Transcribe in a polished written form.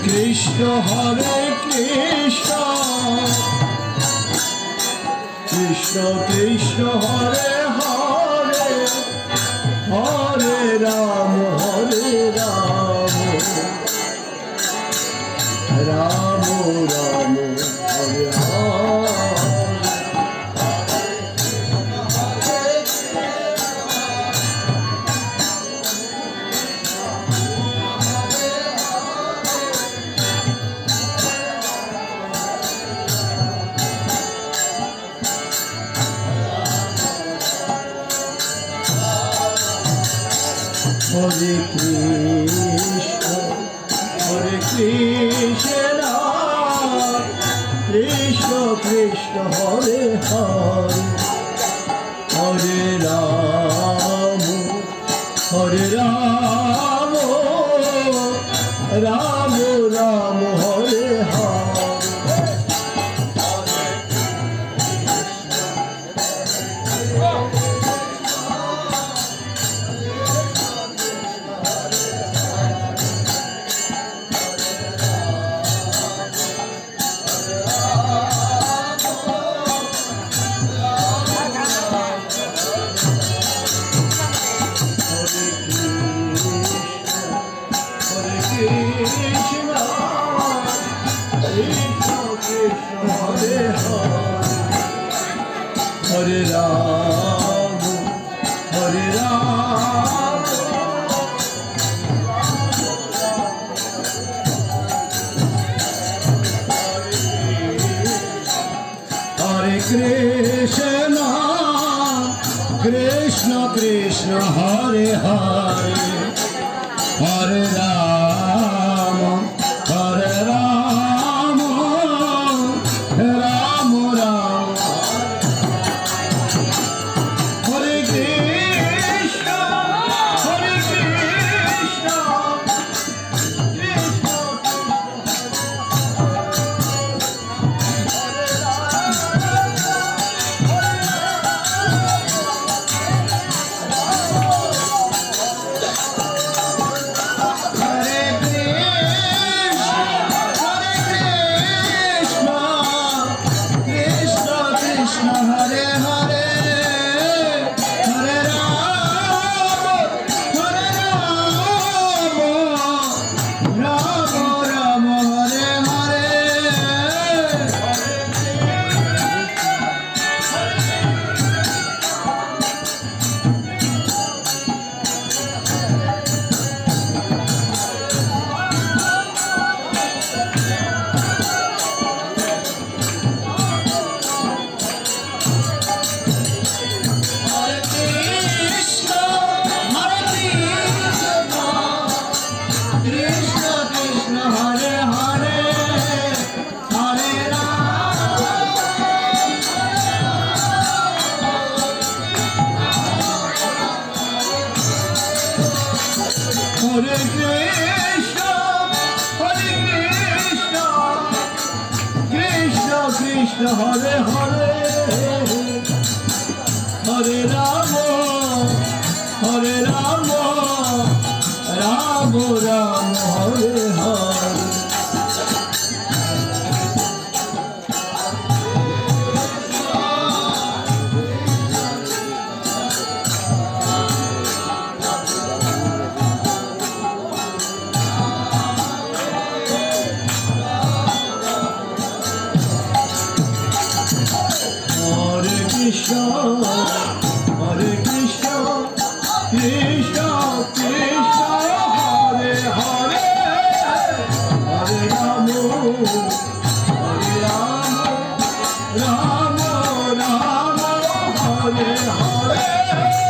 Krishna Krishna Krishna Hare Hare Hare Ram Ram Ram Hare Hare. Hare Krishna Krishna Krishna Hare Hare Hare Ram Ram Ram Hare Hare। Hare Ram Hare Ram Hare Krishna Krishna Krishna Hare Hare Hare Ram Hare Ram Ram Ram Hare Krishna Krishna Hare Hare Hare Rama Ram Ram Hare Hare। Krishna Krishna Krishna Hare Hare Hare Rama Ram Ram Hare Hare